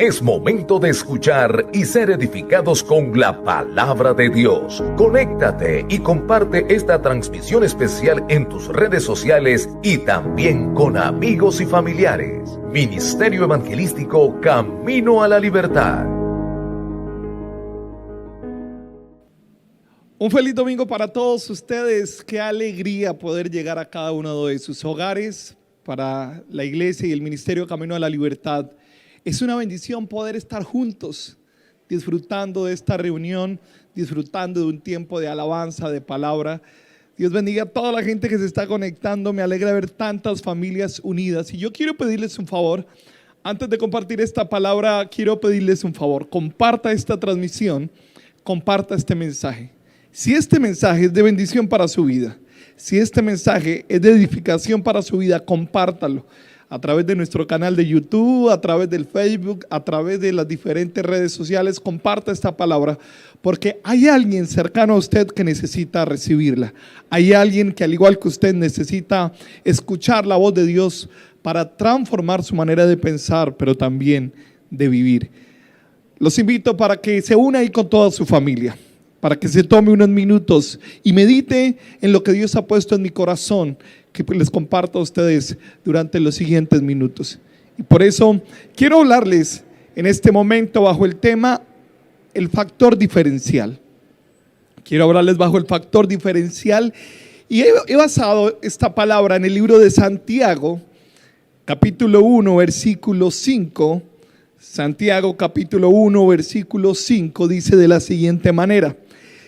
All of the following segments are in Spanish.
Es momento de escuchar y ser edificados con la palabra de Dios. Conéctate y comparte esta transmisión especial en tus redes sociales y también con amigos y familiares. Ministerio Evangelístico Camino a la Libertad. Un feliz domingo para todos ustedes. Qué alegría poder llegar a cada uno de sus hogares para la iglesia y el Ministerio Camino a la Libertad. Es una bendición poder estar juntos, disfrutando de esta reunión, disfrutando de un tiempo de alabanza, de palabra. Dios bendiga a toda la gente que se está conectando. Me alegra ver tantas familias unidas. Y yo quiero pedirles un favor. Antes de compartir esta palabra, quiero pedirles un favor. Comparta esta transmisión, comparta este mensaje. Si este mensaje es de bendición para su vida, si este mensaje es de edificación para su vida, compártalo a través de nuestro canal de YouTube, a través del Facebook, a través de las diferentes redes sociales. Comparta esta palabra porque hay alguien cercano a usted que necesita recibirla. Hay alguien que al igual que usted necesita escuchar la voz de Dios para transformar su manera de pensar, pero también de vivir. Los invito para que se una ahí con toda su familia, para que se tome unos minutos y medite en lo que Dios ha puesto en mi corazón, que les comparto a ustedes durante los siguientes minutos. Y por eso quiero hablarles en este momento bajo el tema el factor diferencial. Quiero hablarles bajo el factor diferencial y he basado esta palabra en el libro de Santiago, capítulo 1, versículo 5. Santiago capítulo 1, versículo 5 dice de la siguiente manera: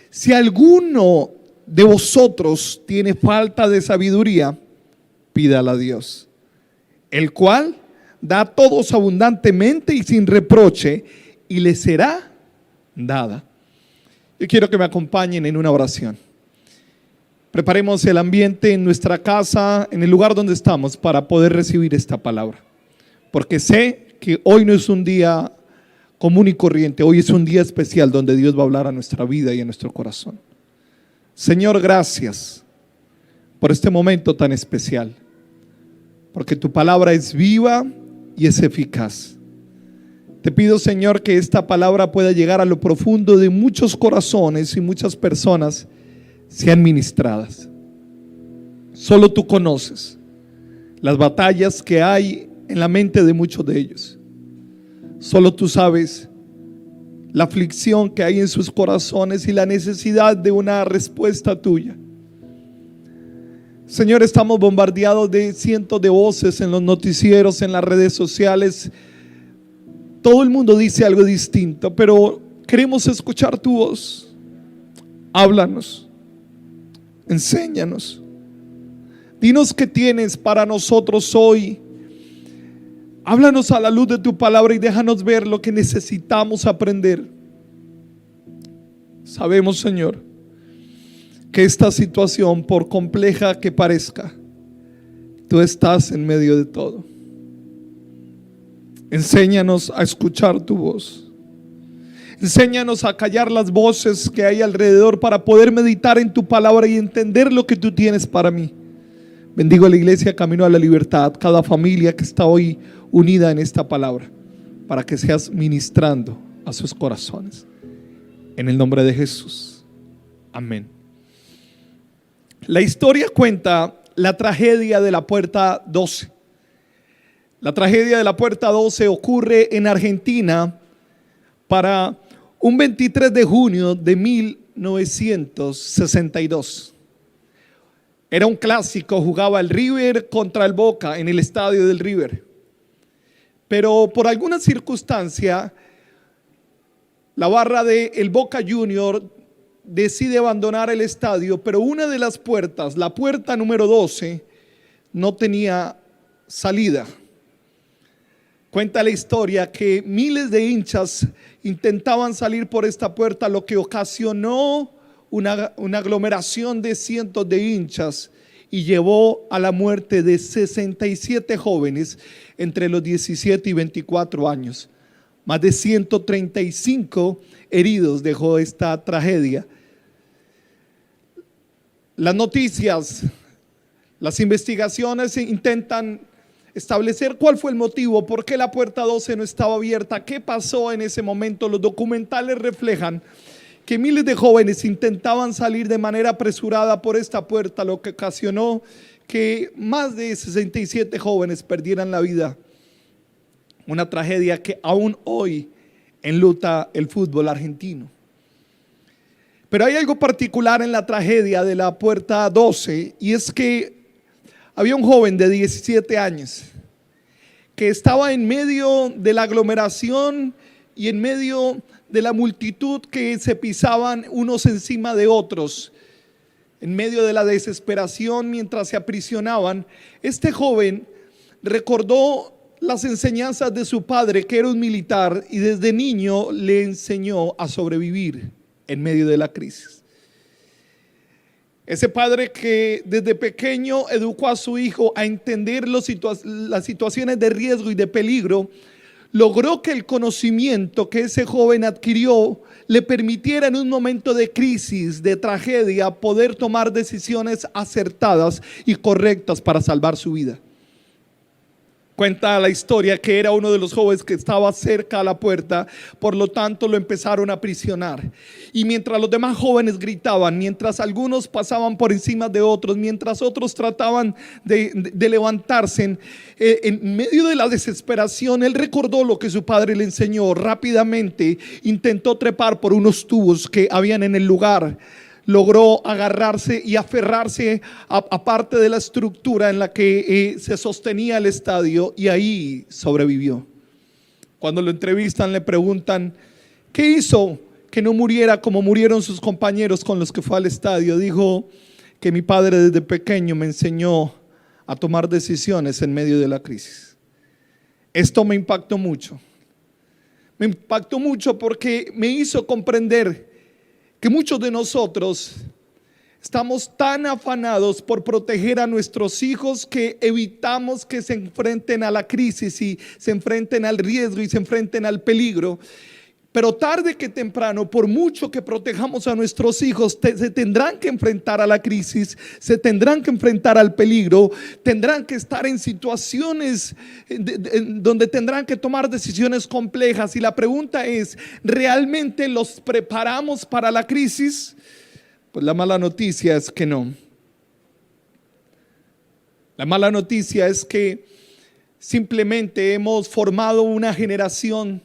si alguno de vosotros tiene falta de sabiduría, pídala a Dios, el cual da a todos abundantemente y sin reproche, y le será dada. Yo quiero que me acompañen en una oración. Preparemos el ambiente en nuestra casa, en el lugar donde estamos, para poder recibir esta palabra, porque sé que hoy no es un día común y corriente. Hoy es un día especial donde Dios va a hablar a nuestra vida y a nuestro corazón. Señor, gracias por este momento tan especial, porque tu palabra es viva y es eficaz. Te pido, Señor, que esta palabra pueda llegar a lo profundo de muchos corazones y muchas personas sean ministradas. Solo tú conoces las batallas que hay en la mente de muchos de ellos. Solo tú sabes la aflicción que hay en sus corazones y la necesidad de una respuesta tuya. Señor, estamos bombardeados de cientos de voces en los noticieros, en las redes sociales. Todo el mundo dice algo distinto, pero queremos escuchar tu voz. Háblanos, enséñanos. Dinos qué tienes para nosotros hoy. Háblanos a la luz de tu palabra y déjanos ver lo que necesitamos aprender. Sabemos, Señor, que esta situación, por compleja que parezca, tú estás en medio de todo. Enséñanos a escuchar tu voz. Enséñanos a callar las voces que hay alrededor para poder meditar en tu palabra y entender lo que tú tienes para mí. Bendigo a la iglesia Camino a la Libertad, cada familia que está hoy unida en esta palabra, para que seas ministrando a sus corazones. En el nombre de Jesús. Amén. La historia cuenta la tragedia de la Puerta 12. La tragedia de la Puerta 12 ocurre en Argentina para un 23 de junio de 1962. Era un clásico, jugaba el River contra el Boca en el estadio del River. Pero por alguna circunstancia, la barra del Boca Junior decide abandonar el estadio, pero una de las puertas, la puerta número 12, no tenía salida. Cuenta la historia que miles de hinchas intentaban salir por esta puerta, lo que ocasionó una aglomeración de cientos de hinchas y llevó a la muerte de 67 jóvenes entre los 17 y 24 años. Más de 135 heridos dejó esta tragedia. Las noticias, las investigaciones intentan establecer cuál fue el motivo, por qué la puerta 12 no estaba abierta, qué pasó en ese momento. Los documentales reflejan que miles de jóvenes intentaban salir de manera apresurada por esta puerta, lo que ocasionó que más de 67 jóvenes perdieran la vida. Una tragedia que aún hoy enluta el fútbol argentino. Pero hay algo particular en la tragedia de la puerta 12, y es que había un joven de 17 años que estaba en medio de la aglomeración y en medio de la multitud que se pisaban unos encima de otros. En medio de la desesperación, mientras se aprisionaban, este joven recordó las enseñanzas de su padre, que era un militar, y desde niño le enseñó a sobrevivir en medio de la crisis. Ese padre que desde pequeño educó a su hijo a entender las situaciones de riesgo y de peligro, logró que el conocimiento que ese joven adquirió le permitiera en un momento de crisis, de tragedia, poder tomar decisiones acertadas y correctas para salvar su vida. Cuenta la historia que era uno de los jóvenes que estaba cerca a la puerta, por lo tanto lo empezaron a aprisionar. Y mientras los demás jóvenes gritaban, mientras algunos pasaban por encima de otros, mientras otros trataban de levantarse, en medio de la desesperación, él recordó lo que su padre le enseñó. Rápidamente intentó trepar por unos tubos que habían en el lugar. Logró agarrarse y aferrarse a parte de la estructura en la que se sostenía el estadio, y ahí sobrevivió. Cuando lo entrevistan, le preguntan ¿qué hizo que no muriera como murieron sus compañeros con los que fue al estadio? Dijo que mi padre desde pequeño me enseñó a tomar decisiones en medio de la crisis. Esto me impactó mucho. Me impactó mucho porque me hizo comprender que muchos de nosotros estamos tan afanados por proteger a nuestros hijos que evitamos que se enfrenten a la crisis y se enfrenten al riesgo y se enfrenten al peligro. Pero tarde que temprano, por mucho que protejamos a nuestros hijos, se tendrán que enfrentar a la crisis, se tendrán que enfrentar al peligro, tendrán que estar en situaciones donde tendrán que tomar decisiones complejas. Y la pregunta es, ¿realmente los preparamos para la crisis? Pues la mala noticia es que no. La mala noticia es que simplemente hemos formado una generación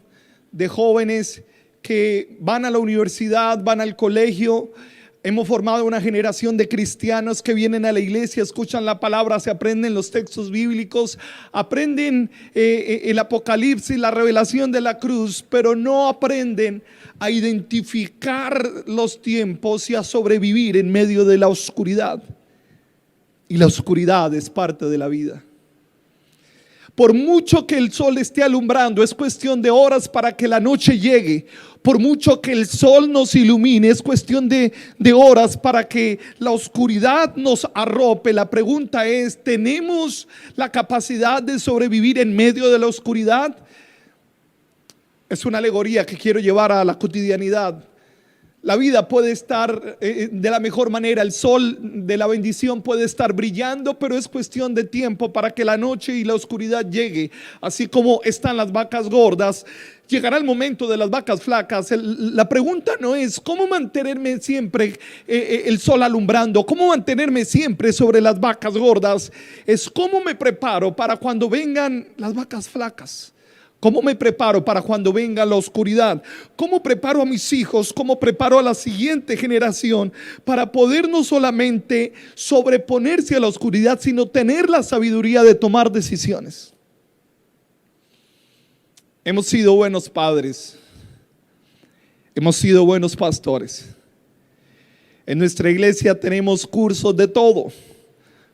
de jóvenes que van a la universidad, van al colegio. Hemos formado una generación de cristianos que vienen a la iglesia, escuchan la palabra, se aprenden los textos bíblicos, aprenden el Apocalipsis, la revelación de la cruz, pero no aprenden a identificar los tiempos y a sobrevivir en medio de la oscuridad. Y la oscuridad es parte de la vida. Por mucho que el sol esté alumbrando, es cuestión de horas para que la noche llegue. Por mucho que el sol nos ilumine, es cuestión de horas para que la oscuridad nos arrope. La pregunta es, ¿tenemos la capacidad de sobrevivir en medio de la oscuridad? Es una alegoría que quiero llevar a la cotidianidad. La vida puede estar de la mejor manera, el sol de la bendición puede estar brillando, pero es cuestión de tiempo para que la noche y la oscuridad llegue. Así como están las vacas gordas, llegará el momento de las vacas flacas. La pregunta no es cómo mantenerme siempre el sol alumbrando, cómo mantenerme siempre sobre las vacas gordas. Es cómo me preparo para cuando vengan las vacas flacas. ¿Cómo me preparo para cuando venga la oscuridad? ¿Cómo preparo a mis hijos? ¿Cómo preparo a la siguiente generación para poder no solamente sobreponerse a la oscuridad, sino tener la sabiduría de tomar decisiones? Hemos sido buenos padres, hemos sido buenos pastores. En nuestra iglesia tenemos cursos de todo.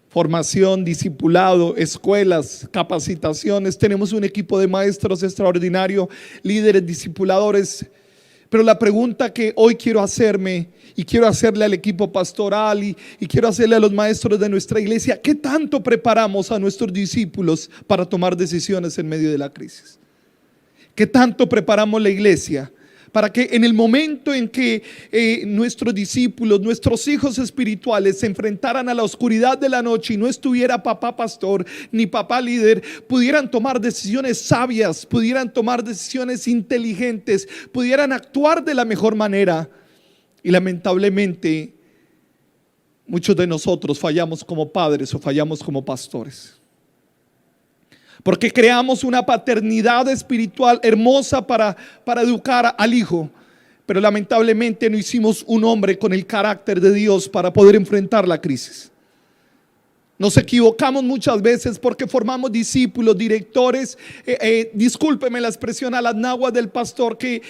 Formación, discipulado, escuelas, capacitaciones. Tenemos un equipo de maestros extraordinario, líderes, discipuladores. Pero la pregunta que hoy quiero hacerme y quiero hacerle al equipo pastoral y quiero hacerle a los maestros de nuestra iglesia: ¿qué tanto preparamos a nuestros discípulos para tomar decisiones en medio de la crisis? ¿Qué tanto preparamos la iglesia para que en el momento en que nuestros discípulos, nuestros hijos espirituales se enfrentaran a la oscuridad de la noche y no estuviera papá pastor ni papá líder, pudieran tomar decisiones sabias, pudieran tomar decisiones inteligentes, pudieran actuar de la mejor manera. Y lamentablemente muchos de nosotros fallamos como padres o fallamos como pastores, porque creamos una paternidad espiritual hermosa para educar al hijo, pero lamentablemente no hicimos un hombre con el carácter de Dios para poder enfrentar la crisis. Nos equivocamos muchas veces porque formamos discípulos, directores, discúlpeme la expresión, a las naguas del pastor, que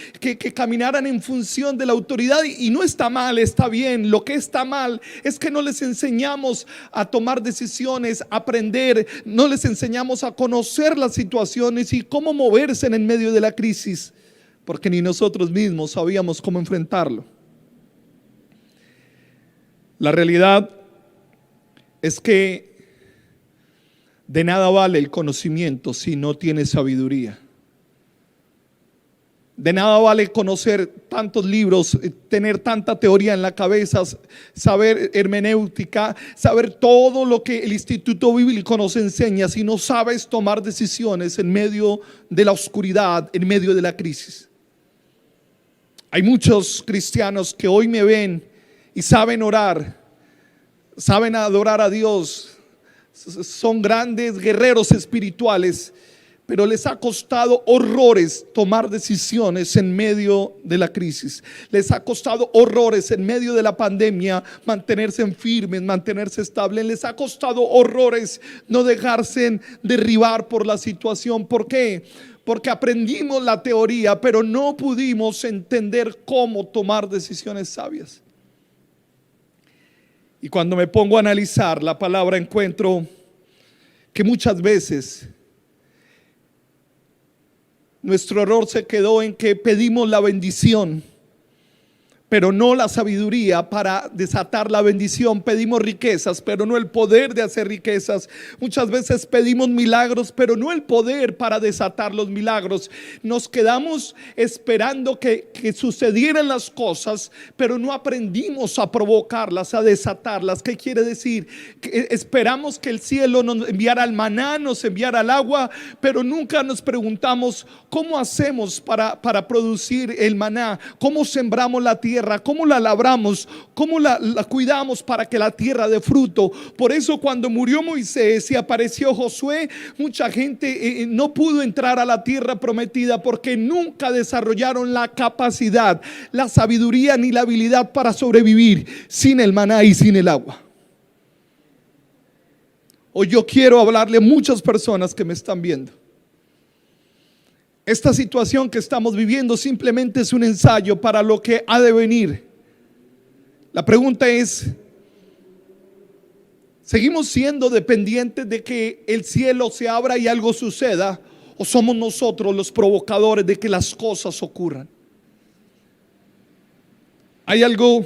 caminaran en función de la autoridad, y no está mal, está bien. Lo que está mal es que no les enseñamos a tomar decisiones, a aprender, no les enseñamos a conocer las situaciones y cómo moverse en el medio de la crisis, porque ni nosotros mismos sabíamos cómo enfrentarlo. La realidad es que de nada vale el conocimiento si no tienes sabiduría. De nada vale conocer tantos libros, tener tanta teoría en la cabeza, saber hermenéutica, saber todo lo que el Instituto Bíblico nos enseña, si no sabes tomar decisiones en medio de la oscuridad, en medio de la crisis. Hay muchos cristianos que hoy me ven y saben orar, saben adorar a Dios, son grandes guerreros espirituales, pero les ha costado horrores tomar decisiones en medio de la crisis. Les ha costado horrores en medio de la pandemia mantenerse firmes, mantenerse estables. Les ha costado horrores no dejarse derribar por la situación. ¿Por qué? Porque aprendimos la teoría, pero no pudimos entender cómo tomar decisiones sabias. Y cuando me pongo a analizar la palabra, encuentro que muchas veces nuestro error se quedó en que pedimos la bendición, pero no la sabiduría para desatar la bendición. Pedimos riquezas, pero no el poder de hacer riquezas. Muchas veces pedimos milagros, pero no el poder para desatar los milagros. Nos quedamos esperando que sucedieran las cosas, pero no aprendimos a provocarlas, a desatarlas. ¿Qué quiere decir? Que esperamos que el cielo nos enviara el maná, nos enviara el agua, pero nunca nos preguntamos cómo hacemos para producir el maná, cómo sembramos la tierra, cómo la labramos, cómo la cuidamos para que la tierra dé fruto. Por eso cuando murió Moisés y apareció Josué, mucha gente no pudo entrar a la tierra prometida porque nunca desarrollaron la capacidad, la sabiduría ni la habilidad para sobrevivir sin el maná y sin el agua. Hoy yo quiero hablarle a muchas personas que me están viendo. Esta situación que estamos viviendo simplemente es un ensayo para lo que ha de venir. La pregunta es: ¿seguimos siendo dependientes de que el cielo se abra y algo suceda, o somos nosotros los provocadores de que las cosas ocurran? Hay algo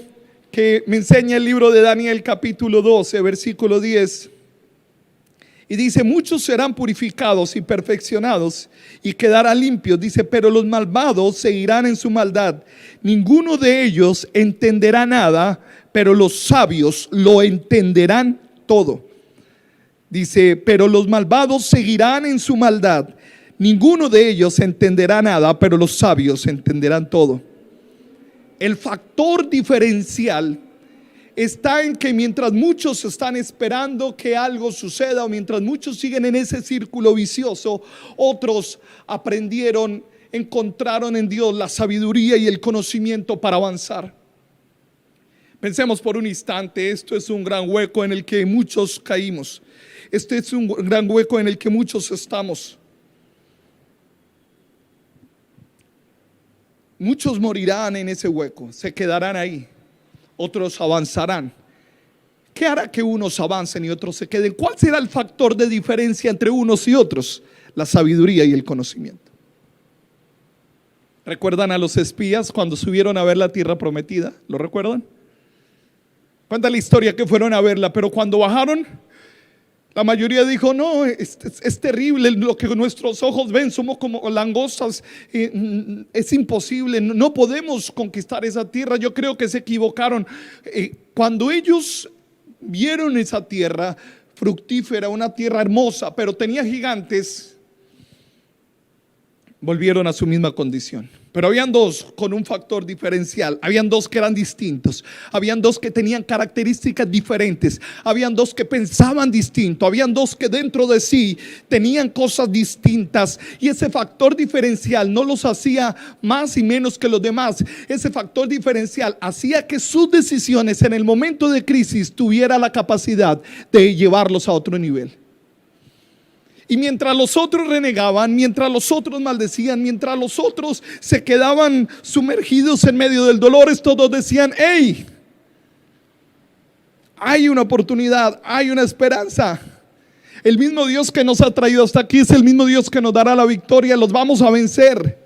que me enseña el libro de Daniel capítulo 12 versículo 10. Y dice: muchos serán purificados y perfeccionados y quedarán limpios. Dice: pero los malvados seguirán en su maldad. Ninguno de ellos entenderá nada, pero los sabios lo entenderán todo. Dice: pero los malvados seguirán en su maldad. Ninguno de ellos entenderá nada, pero los sabios entenderán todo. El factor diferencial está en que mientras muchos están esperando que algo suceda, o mientras muchos siguen en ese círculo vicioso, otros aprendieron, encontraron en Dios la sabiduría y el conocimiento para avanzar. Pensemos por un instante, esto es un gran hueco en el que muchos caímos. Este es un gran hueco en el que muchos estamos. Muchos morirán en ese hueco, se quedarán ahí. Otros avanzarán. ¿Qué hará que unos avancen y otros se queden? ¿Cuál será el factor de diferencia entre unos y otros? La sabiduría y el conocimiento. ¿Recuerdan a los espías cuando subieron a ver la tierra prometida? ¿Lo recuerdan? Cuenta la historia que fueron a verla, pero cuando bajaron, La mayoría dijo, no, es terrible lo que nuestros ojos ven, somos como langostas, es imposible, no podemos conquistar esa tierra. Yo creo que se equivocaron. Cuando ellos vieron esa tierra fructífera, una tierra hermosa, pero tenía gigantes, volvieron a su misma condición. Pero habían dos con un factor diferencial, habían dos que eran distintos, habían dos que tenían características diferentes, habían dos que pensaban distinto, habían dos que dentro de sí tenían cosas distintas, y ese factor diferencial no los hacía más y menos que los demás. Ese factor diferencial hacía que sus decisiones en el momento de crisis tuviera la capacidad de llevarlos a otro nivel. Y mientras los otros renegaban, mientras los otros maldecían, mientras los otros se quedaban sumergidos en medio del dolor, todos decían, hey, hay una oportunidad, hay una esperanza. El mismo Dios que nos ha traído hasta aquí es el mismo Dios que nos dará la victoria, los vamos a vencer.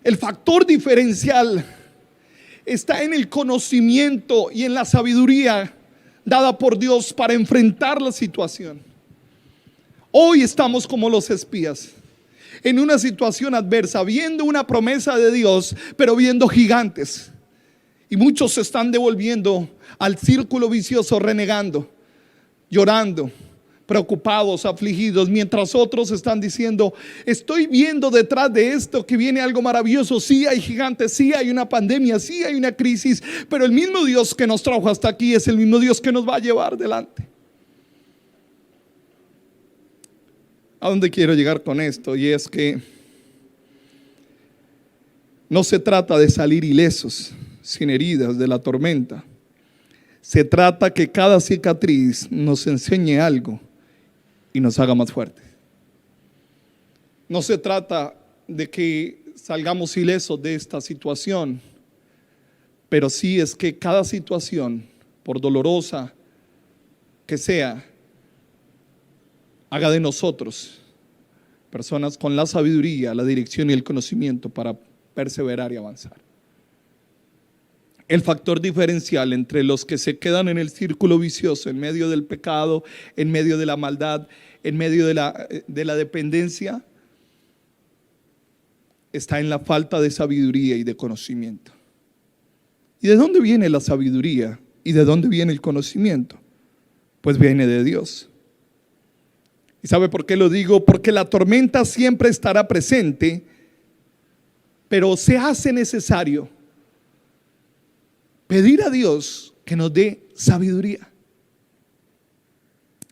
El factor diferencial está en el conocimiento y en la sabiduría dada por Dios para enfrentar la situación. Hoy estamos como los espías, en una situación adversa, viendo una promesa de Dios, pero viendo gigantes. Y muchos se están devolviendo al círculo vicioso, renegando, llorando, preocupados, afligidos, mientras otros están diciendo, estoy viendo detrás de esto que viene algo maravilloso. Sí hay gigantes, sí hay una pandemia, sí hay una crisis, pero el mismo Dios que nos trajo hasta aquí es el mismo Dios que nos va a llevar delante. ¿A dónde quiero llegar con esto? Y es que no se trata de salir ilesos, sin heridas de la tormenta. Se trata que cada cicatriz nos enseñe algo y nos haga más fuertes. No se trata de que salgamos ilesos de esta situación, pero sí es que cada situación, por dolorosa que sea, haga de nosotros personas con la sabiduría, la dirección y el conocimiento para perseverar y avanzar. El factor diferencial entre los que se quedan en el círculo vicioso, en medio del pecado, en medio de la maldad, en medio de la dependencia, está en la falta de sabiduría y de conocimiento. ¿Y de dónde viene la sabiduría? ¿Y de dónde viene el conocimiento? Pues viene de Dios. ¿Y sabe por qué lo digo? Porque la tormenta siempre estará presente, pero se hace necesario pedir a Dios que nos dé sabiduría.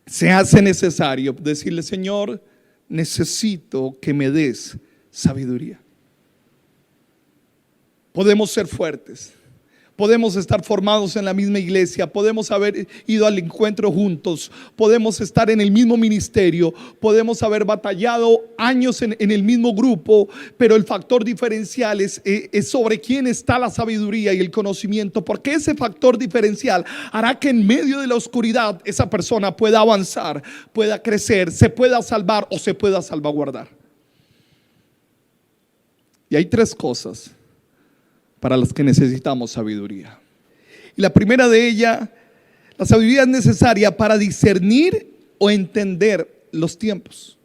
Se hace necesario decirle, Señor, necesito que me des sabiduría. Podemos ser fuertes. Podemos estar formados en la misma iglesia, podemos haber ido al encuentro juntos, podemos estar en el mismo ministerio, podemos haber batallado años en el mismo grupo, pero el factor diferencial es sobre quién está la sabiduría y el conocimiento, porque ese factor diferencial hará que en medio de la oscuridad esa persona pueda avanzar, pueda crecer, se pueda salvar o se pueda salvaguardar. Y hay tres cosas para las que necesitamos sabiduría. Y la primera de ellas, la sabiduría es necesaria para discernir o entender los tiempos.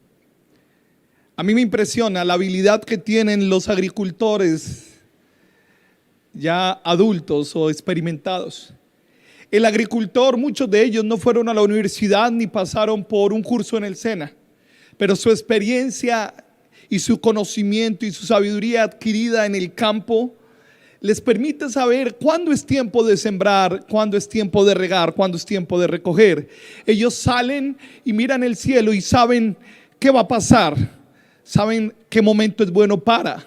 A mí me impresiona la habilidad que tienen los agricultores ya adultos o experimentados. El agricultor, muchos de ellos no fueron a la universidad ni pasaron por un curso en el SENA, pero su experiencia y su conocimiento y su sabiduría adquirida en el campo les permite saber cuándo es tiempo de sembrar, cuándo es tiempo de regar, cuándo es tiempo de recoger. Ellos salen y miran el cielo y saben qué va a pasar, saben qué momento es bueno para.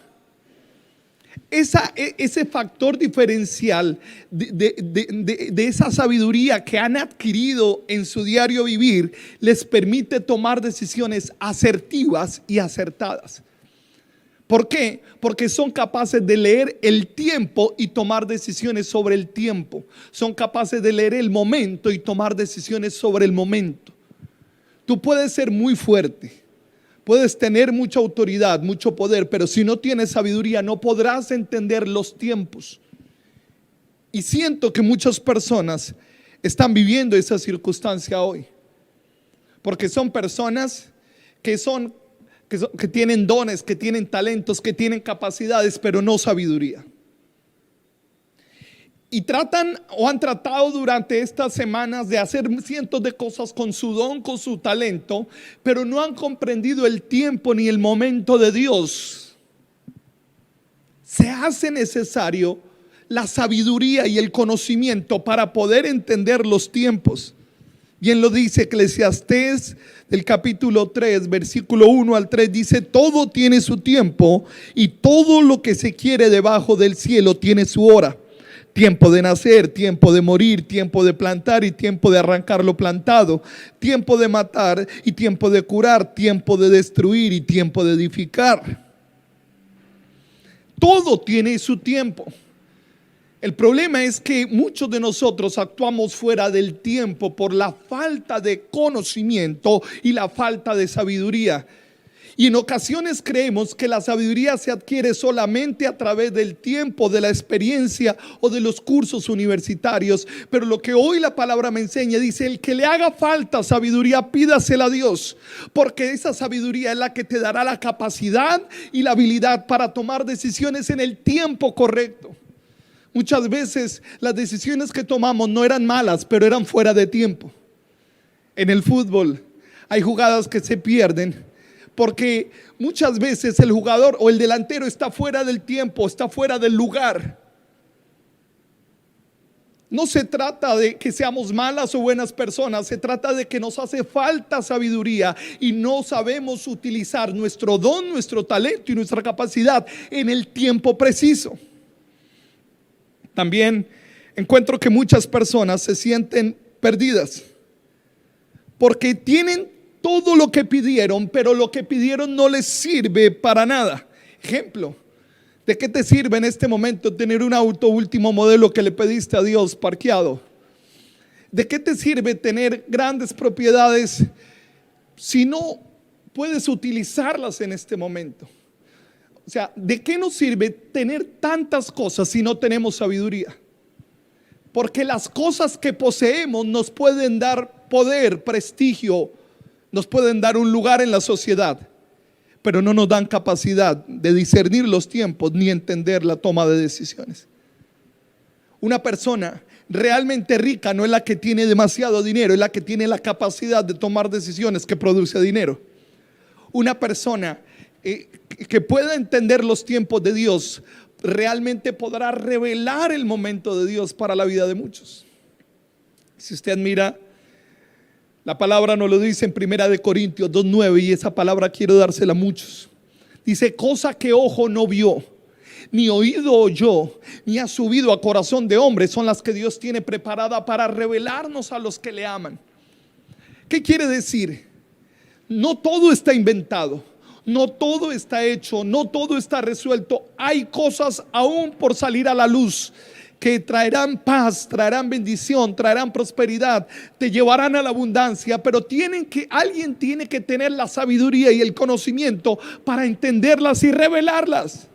Ese factor diferencial de esa sabiduría que han adquirido en su diario vivir les permite tomar decisiones asertivas y acertadas. ¿Por qué? Porque son capaces de leer el tiempo y tomar decisiones sobre el tiempo. Son capaces de leer el momento y tomar decisiones sobre el momento. Tú puedes ser muy fuerte, puedes tener mucha autoridad, mucho poder, pero si no tienes sabiduría no podrás entender los tiempos. Y siento que muchas personas están viviendo esa circunstancia hoy. Porque son personas que tienen dones, que tienen talentos, que tienen capacidades, pero no sabiduría. Y tratan o han tratado durante estas semanas de hacer cientos de cosas con su don, con su talento, pero no han comprendido el tiempo ni el momento de Dios. Se hace necesario la sabiduría y el conocimiento para poder entender los tiempos. Bien lo dice Eclesiastés del capítulo 3, versículo 1 al 3, dice: todo tiene su tiempo y todo lo que se quiere debajo del cielo tiene su hora. Tiempo de nacer, tiempo de morir, tiempo de plantar y tiempo de arrancar lo plantado, tiempo de matar y tiempo de curar, tiempo de destruir y tiempo de edificar. Todo tiene su tiempo. El problema es que muchos de nosotros actuamos fuera del tiempo por la falta de conocimiento y la falta de sabiduría. Y en ocasiones creemos que la sabiduría se adquiere solamente a través del tiempo, de la experiencia o de los cursos universitarios. Pero lo que hoy la palabra me enseña, dice: el que le haga falta sabiduría, pídasela a Dios, porque esa sabiduría es la que te dará la capacidad y la habilidad para tomar decisiones en el tiempo correcto. Muchas veces las decisiones que tomamos no eran malas, pero eran fuera de tiempo. En el fútbol hay jugadas que se pierden porque muchas veces el jugador o el delantero está fuera del tiempo, está fuera del lugar. No se trata de que seamos malas o buenas personas, se trata de que nos hace falta sabiduría y no sabemos utilizar nuestro don, nuestro talento y nuestra capacidad en el tiempo preciso. También encuentro que muchas personas se sienten perdidas porque tienen todo lo que pidieron, pero lo que pidieron no les sirve para nada. Ejemplo, ¿de qué te sirve en este momento tener un auto último modelo que le pediste a Dios parqueado? ¿De qué te sirve tener grandes propiedades si no puedes utilizarlas en este momento? O sea, ¿de qué nos sirve tener tantas cosas si no tenemos sabiduría? Porque las cosas que poseemos nos pueden dar poder, prestigio, nos pueden dar un lugar en la sociedad, pero no nos dan capacidad de discernir los tiempos ni entender la toma de decisiones. Una persona realmente rica no es la que tiene demasiado dinero, es la que tiene la capacidad de tomar decisiones que produce dinero. Una persona que pueda entender los tiempos de Dios realmente podrá revelar el momento de Dios para la vida de muchos. Si usted mira, la palabra nos lo dice en 1 Corintios 2:9, y esa palabra quiero dársela a muchos. Dice: cosa que ojo no vio, ni oído oyó, ni ha subido a corazón de hombre, son las que Dios tiene preparada para revelarnos a los que le aman. ¿Qué quiere decir? No todo está inventado, no todo está hecho, no todo está resuelto. Hay cosas aún por salir a la luz que traerán paz, traerán bendición, traerán prosperidad, te llevarán a la abundancia, pero alguien tiene que tener la sabiduría y el conocimiento para entenderlas y revelarlas.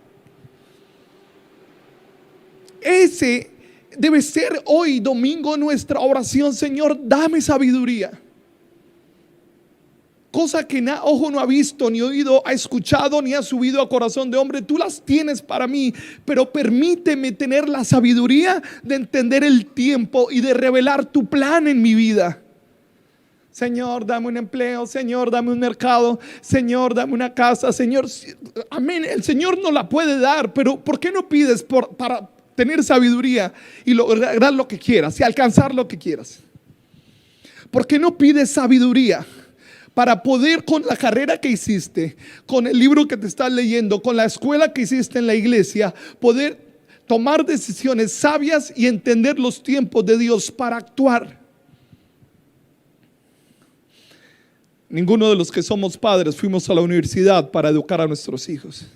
Ese debe ser hoy domingo nuestra oración: Señor, dame sabiduría. Cosa que ojo no ha visto, ni oído ha escuchado, ni ha subido a corazón de hombre, tú las tienes para mí, pero permíteme tener la sabiduría de entender el tiempo y de revelar tu plan en mi vida. Señor, dame un empleo. Señor, dame un mercado. Señor, dame una casa. Señor, amén, el Señor no la puede dar, pero ¿por qué no pides para tener sabiduría y lograr lo que quieras y alcanzar lo que quieras? ¿Por qué no pides sabiduría para poder, con la carrera que hiciste, con el libro que te estás leyendo, con la escuela que hiciste en la iglesia, poder tomar decisiones sabias y entender los tiempos de Dios para actuar? Ninguno de los que somos padres fuimos a la universidad para educar a nuestros hijos,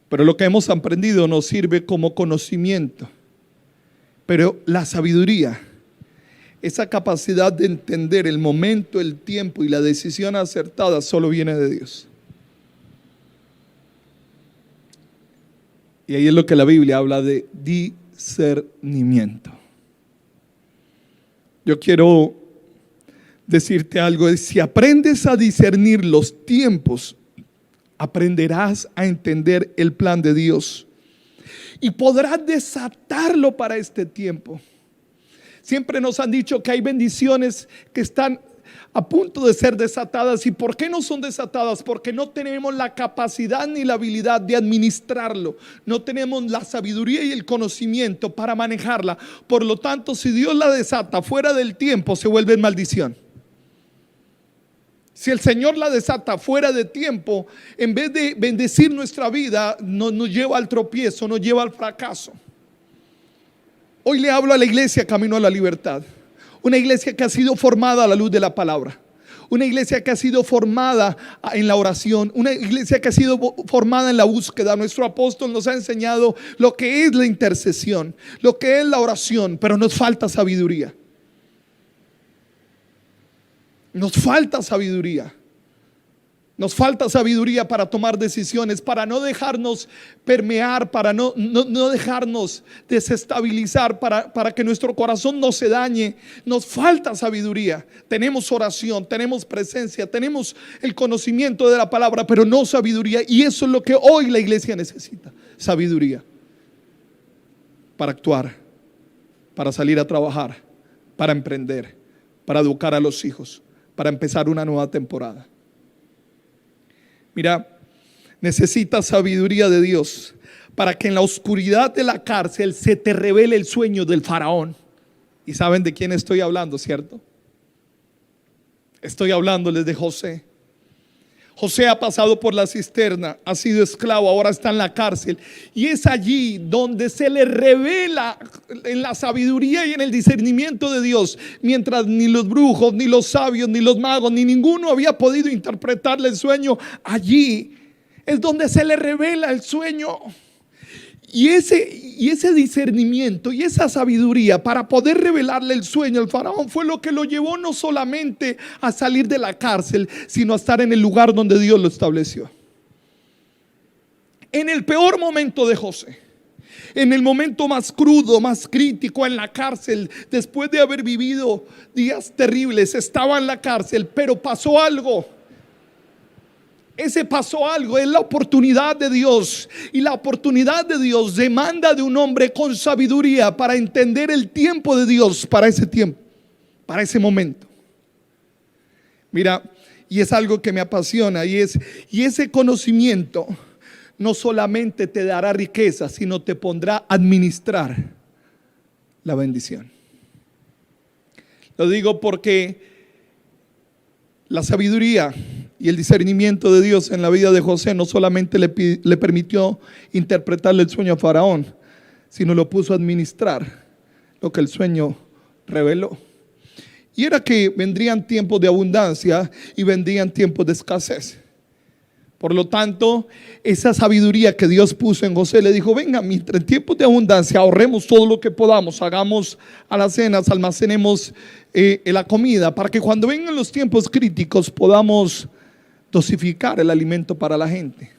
pero lo que hemos aprendido nos sirve como conocimiento. Pero la sabiduría, esa capacidad de entender el momento, el tiempo y la decisión acertada, solo viene de Dios. Y ahí es lo que la Biblia habla de discernimiento. Yo quiero decirte algo. Si aprendes a discernir los tiempos, aprenderás a entender el plan de Dios y podrás desatarlo para este tiempo. Siempre nos han dicho que hay bendiciones que están a punto de ser desatadas. ¿Y por qué no son desatadas? Porque no tenemos la capacidad ni la habilidad de administrarlo. No tenemos la sabiduría y el conocimiento para manejarla. Por lo tanto, si Dios la desata fuera del tiempo, se vuelve en maldición. Si el Señor la desata fuera de tiempo, en vez de bendecir nuestra vida, nos lleva al tropiezo, nos lleva al fracaso. Hoy le hablo a la iglesia Camino a la Libertad. Una iglesia que ha sido formada a la luz de la palabra. Una iglesia que ha sido formada en la oración. Una iglesia que ha sido formada en la búsqueda. Nuestro apóstol nos ha enseñado lo que es la intercesión, lo que es la oración, pero nos falta sabiduría. Nos falta sabiduría. Nos falta sabiduría para tomar decisiones, para no dejarnos permear, para no dejarnos desestabilizar, para que nuestro corazón no se dañe. Nos falta sabiduría. Tenemos oración, tenemos presencia, tenemos el conocimiento de la palabra, pero no sabiduría. Y eso es lo que hoy la iglesia necesita: sabiduría para actuar, para salir a trabajar, para emprender, para educar a los hijos, para empezar una nueva temporada. Mira, necesitas sabiduría de Dios para que en la oscuridad de la cárcel se te revele el sueño del faraón. Y saben de quién estoy hablando, ¿cierto? Estoy hablándoles de José. José ha pasado por la cisterna, ha sido esclavo, ahora está en la cárcel. Y es allí donde se le revela en la sabiduría y en el discernimiento de Dios. Mientras ni los brujos, ni los sabios, ni los magos, ni ninguno había podido interpretarle el sueño, allí es donde se le revela el sueño. Y ese discernimiento y esa sabiduría para poder revelarle el sueño al faraón fue lo que lo llevó no solamente a salir de la cárcel, sino a estar en el lugar donde Dios lo estableció. En el peor momento de José, en el momento más crudo, más crítico, en la cárcel, después de haber vivido días terribles, estaba en la cárcel, pero pasó algo. Ese pasó algo, es la oportunidad de Dios. Y la oportunidad de Dios demanda de un hombre con sabiduría para entender el tiempo de Dios para ese tiempo, para ese momento. Mira, y es algo que me apasiona, y ese conocimiento no solamente te dará riqueza, sino te pondrá a administrar la bendición. Lo digo porque la sabiduría y el discernimiento de Dios en la vida de José no solamente le permitió interpretarle el sueño a Faraón, sino lo puso a administrar lo que el sueño reveló. Y era que vendrían tiempos de abundancia y vendrían tiempos de escasez. Por lo tanto, esa sabiduría que Dios puso en José le dijo: venga, mientras en tiempos de abundancia ahorremos todo lo que podamos, hagamos alacenas, almacenemos la comida, para que cuando vengan los tiempos críticos podamos dosificar el alimento para la gente.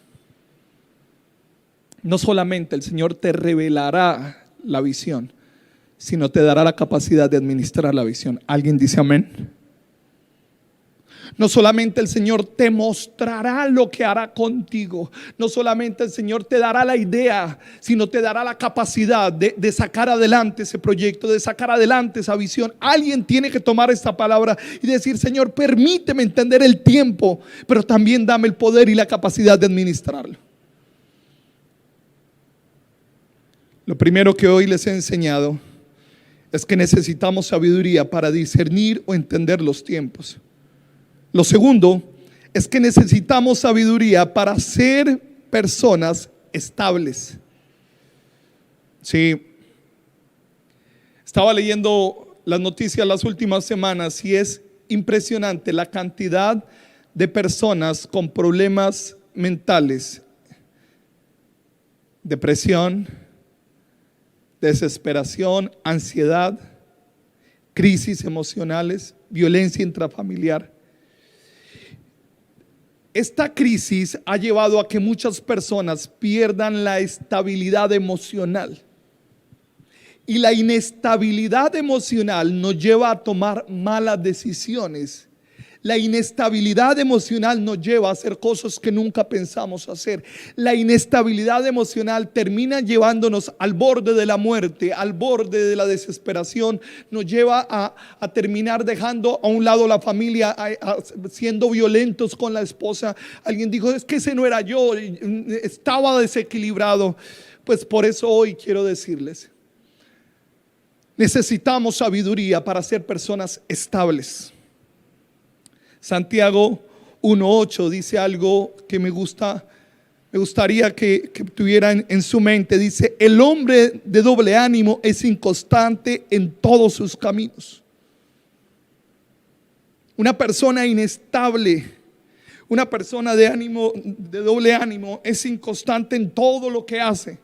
No solamente el Señor te revelará la visión, sino te dará la capacidad de administrar la visión. ¿Alguien dice amén? No solamente el Señor te mostrará lo que hará contigo, no solamente el Señor te dará la idea, sino te dará la capacidad de sacar adelante ese proyecto, de sacar adelante esa visión. Alguien tiene que tomar esta palabra y decir: Señor, permíteme entender el tiempo, pero también dame el poder y la capacidad de administrarlo. Lo primero que hoy les he enseñado es que necesitamos sabiduría para discernir o entender los tiempos. Lo segundo es que necesitamos sabiduría para ser personas estables. Sí, estaba leyendo las noticias las últimas semanas y es impresionante la cantidad de personas con problemas mentales, depresión, desesperación, ansiedad, crisis emocionales, violencia intrafamiliar. Esta crisis ha llevado a que muchas personas pierdan la estabilidad emocional Y la inestabilidad emocional nos lleva a tomar malas decisiones. La inestabilidad emocional nos lleva a hacer cosas que nunca pensamos hacer. La inestabilidad emocional termina llevándonos al borde de la muerte, al borde de la desesperación. Nos lleva a terminar dejando a un lado la familia, siendo violentos con la esposa. Alguien dijo, es que ese no era yo, estaba desequilibrado. Pues por eso hoy quiero decirles, necesitamos sabiduría para ser personas estables. Santiago 1:8 dice algo que me gustaría que tuvieran en su mente. Dice, el hombre de doble ánimo es inconstante en todos sus caminos. Una persona inestable, una persona de doble ánimo es inconstante en todo lo que hace.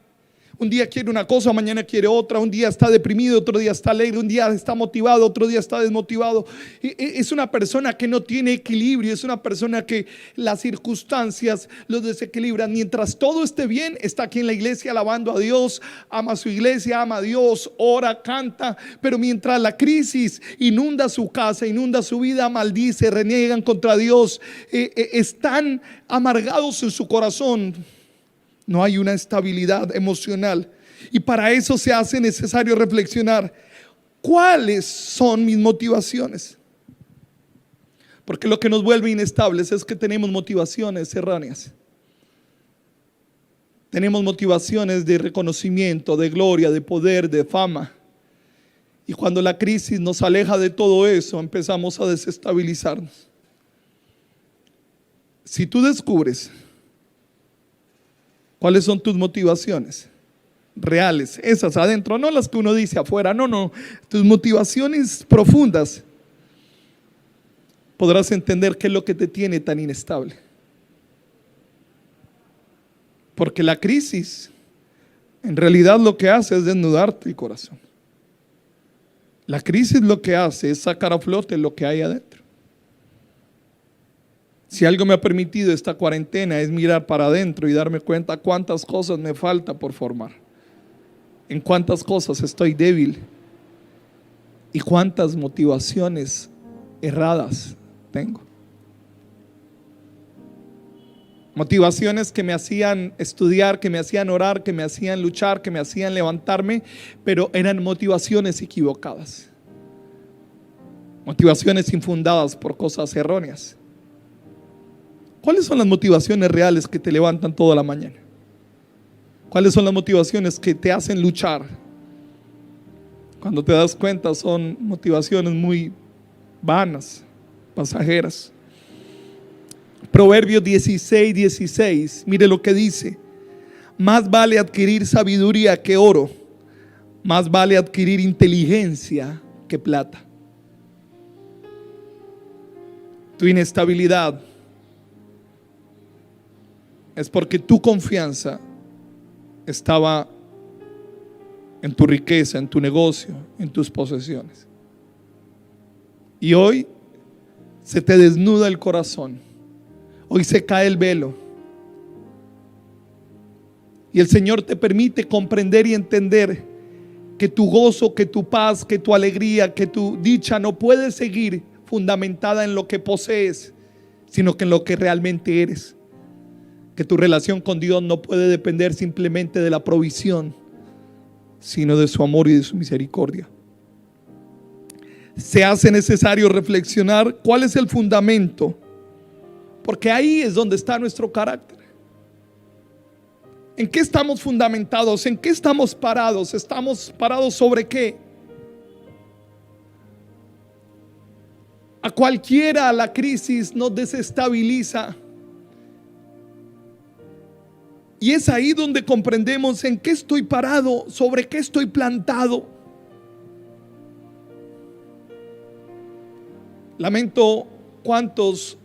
Un día quiere una cosa, mañana quiere otra. Un día está deprimido, otro día está alegre. Un día está motivado, otro día está desmotivado. Es una persona que no tiene equilibrio. Es una persona que las circunstancias lo desequilibran. Mientras todo esté bien, está aquí en la iglesia alabando a Dios, ama a su iglesia, ama a Dios, ora, canta. Pero mientras la crisis inunda su casa, inunda su vida, maldice, reniegan contra Dios, están amargados en su corazón. No hay una estabilidad emocional. Y para eso se hace necesario reflexionar, ¿cuáles son mis motivaciones? Porque lo que nos vuelve inestables es que tenemos motivaciones erróneas. Tenemos motivaciones de reconocimiento, de gloria, de poder, de fama. Y cuando la crisis nos aleja de todo eso, empezamos a desestabilizarnos. Si tú descubres ¿cuáles son tus motivaciones reales? Esas adentro, no las que uno dice afuera, no. Tus motivaciones profundas. Podrás entender qué es lo que te tiene tan inestable. Porque la crisis, en realidad lo que hace es desnudarte el corazón. La crisis lo que hace es sacar a flote lo que hay adentro. Si algo me ha permitido esta cuarentena es mirar para adentro y darme cuenta cuántas cosas me falta por formar, en cuántas cosas estoy débil y cuántas motivaciones erradas tengo. Motivaciones que me hacían estudiar, que me hacían orar, que me hacían luchar, que me hacían levantarme, pero eran motivaciones equivocadas. Motivaciones infundadas por cosas erróneas. ¿Cuáles son las motivaciones reales que te levantan toda la mañana? ¿Cuáles son las motivaciones que te hacen luchar? Cuando te das cuenta son motivaciones muy vanas, pasajeras. Proverbios 16:16, mire lo que dice: más vale adquirir sabiduría que oro, más vale adquirir inteligencia que plata. Tu inestabilidad es porque tu confianza estaba en tu riqueza, en tu negocio, en tus posesiones. Y hoy se te desnuda el corazón. Hoy se cae el velo. Y el Señor te permite comprender y entender que tu gozo, que tu paz, que tu alegría, que tu dicha no puede seguir fundamentada en lo que posees, sino que en lo que realmente eres. Que tu relación con Dios no puede depender simplemente de la provisión, sino de su amor y de su misericordia. Se hace necesario reflexionar cuál es el fundamento, porque ahí es donde está nuestro carácter. ¿En qué estamos fundamentados? ¿En qué estamos parados? ¿Estamos parados sobre qué? A cualquiera la crisis nos desestabiliza. Y es ahí donde comprendemos en qué estoy parado, sobre qué estoy plantado. Lamento cuántos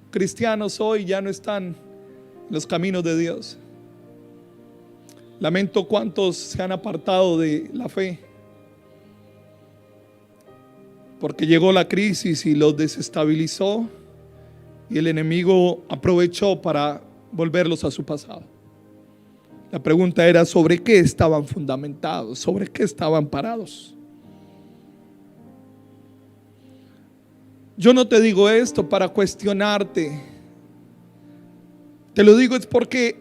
cristianos hoy ya no están en los caminos de Dios. Lamento cuántos se han apartado de la fe, porque llegó la crisis y los desestabilizó, y el enemigo aprovechó para volverlos a su pasado. La pregunta era sobre qué estaban fundamentados, sobre qué estaban parados. Yo no te digo esto para cuestionarte. Te lo digo es porque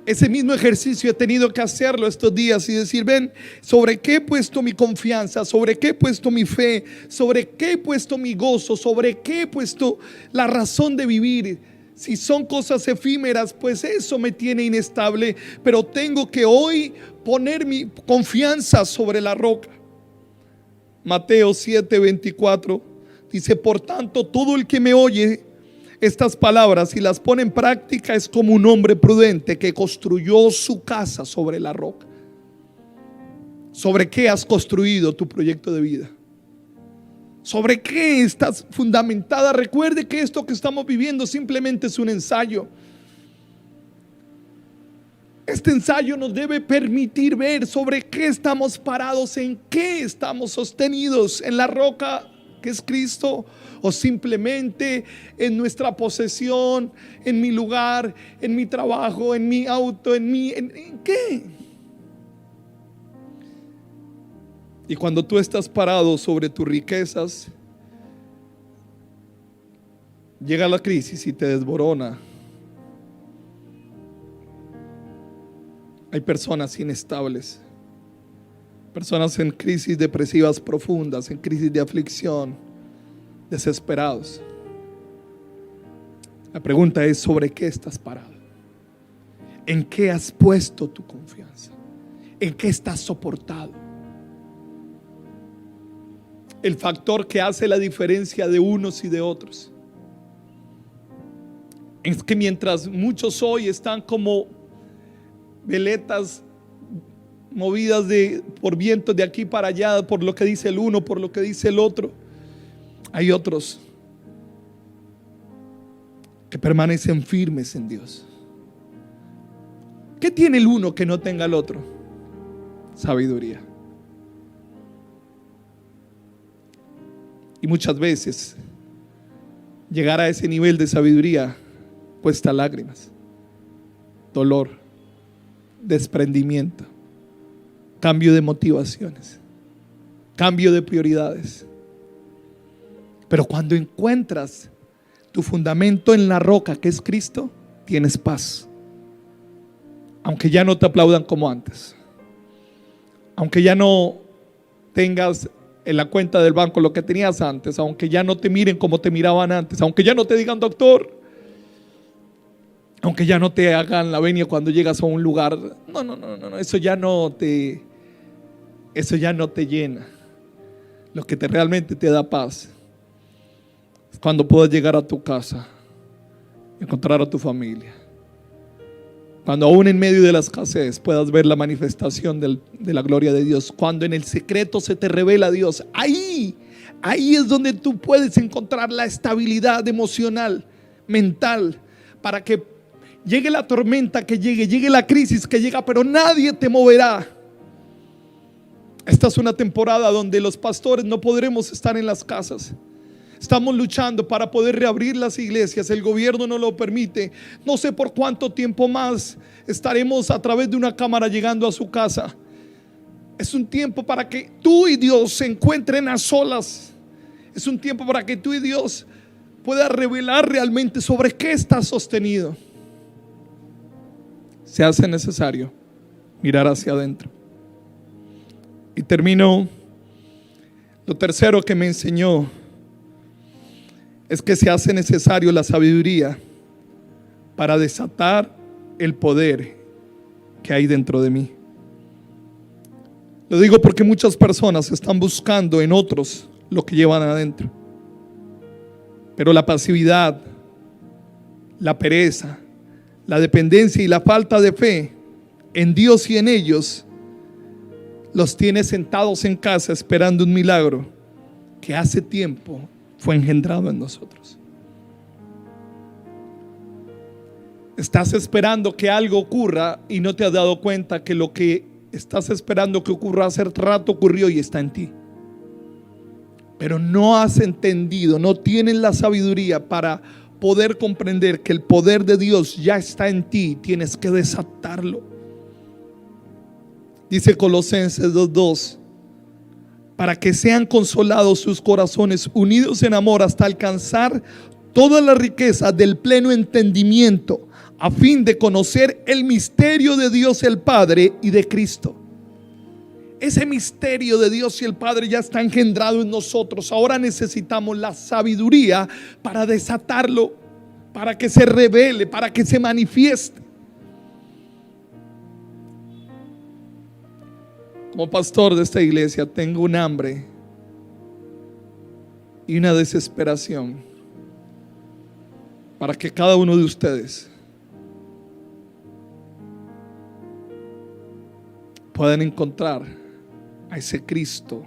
ese mismo ejercicio he tenido que hacerlo estos días y decir, ven, ¿sobre qué he puesto mi confianza? ¿Sobre qué he puesto mi fe? ¿Sobre qué he puesto mi gozo? ¿Sobre qué he puesto la razón de vivir? Si son cosas efímeras, pues eso me tiene inestable, pero tengo que hoy poner mi confianza sobre la roca. Mateo 7:24 dice, por tanto, todo el que me oye estas palabras y las pone en práctica es como un hombre prudente que construyó su casa sobre la roca. ¿Sobre qué has construido tu proyecto de vida? ¿Sobre qué estás fundamentada? Recuerde que esto que estamos viviendo simplemente es un ensayo. Este ensayo nos debe permitir ver sobre qué estamos parados, en qué estamos sostenidos, en la roca que es Cristo, o simplemente en nuestra posesión, en mi lugar, en mi trabajo, en mi auto, ¿en qué? Y cuando tú estás parado sobre tus riquezas, llega la crisis y te desborona. Hay personas inestables, personas en crisis depresivas profundas, en crisis de aflicción, desesperados. La pregunta es, ¿sobre qué estás parado? ¿En qué has puesto tu confianza? ¿En qué estás soportado? El factor que hace la diferencia de unos y de otros es que mientras muchos hoy están como veletas movidas por vientos de aquí para allá, por lo que dice el uno, por lo que dice el otro, hay otros que permanecen firmes en Dios. ¿Qué tiene el uno que no tenga el otro? Sabiduría. Y muchas veces llegar a ese nivel de sabiduría cuesta lágrimas, dolor, desprendimiento, cambio de motivaciones, cambio de prioridades. Pero cuando encuentras tu fundamento en la roca que es Cristo, tienes paz. Aunque ya no te aplaudan como antes, aunque ya no tengas en la cuenta del banco lo que tenías antes, aunque ya no te miren como te miraban antes, aunque ya no te digan doctor, aunque ya no te hagan la venia cuando llegas a un lugar. No, eso ya no te llena. Lo que realmente te da paz es cuando puedas llegar a tu casa, encontrar a tu familia, cuando aún en medio de la escasez puedas ver la manifestación de la gloria de Dios, cuando en el secreto se te revela Dios. Ahí es donde tú puedes encontrar la estabilidad emocional, mental, para que llegue la tormenta que llegue la crisis que llega, pero nadie te moverá. Esta es una temporada donde los pastores no podremos estar en las casas. Estamos luchando para poder reabrir las iglesias. El gobierno no lo permite. No sé por cuánto tiempo más estaremos a través de una cámara llegando a su casa. Es un tiempo para que tú y Dios se encuentren a solas. Es un tiempo para que tú y Dios puedan revelar realmente sobre qué estás sostenido. Se hace necesario mirar hacia adentro. Y termino. Lo tercero que me enseñó es que se hace necesario la sabiduría para desatar el poder que hay dentro de mí. Lo digo porque muchas personas están buscando en otros lo que llevan adentro, pero la pasividad, la pereza, la dependencia y la falta de fe en Dios y en ellos los tiene sentados en casa esperando un milagro que hace tiempo fue engendrado en nosotros. Estás esperando que algo ocurra y no te has dado cuenta que lo que estás esperando que ocurra hace rato ocurrió y está en ti. Pero no has entendido, no tienes la sabiduría para poder comprender que el poder de Dios ya está en ti. Tienes que desatarlo. Dice Colosenses 2:2, para que sean consolados sus corazones, unidos en amor hasta alcanzar toda la riqueza del pleno entendimiento, a fin de conocer el misterio de Dios el Padre y de Cristo. Ese misterio de Dios y el Padre ya está engendrado en nosotros. Ahora necesitamos la sabiduría para desatarlo, para que se revele, para que se manifieste. Como pastor de esta iglesia tengo un hambre y una desesperación para que cada uno de ustedes puedan encontrar a ese Cristo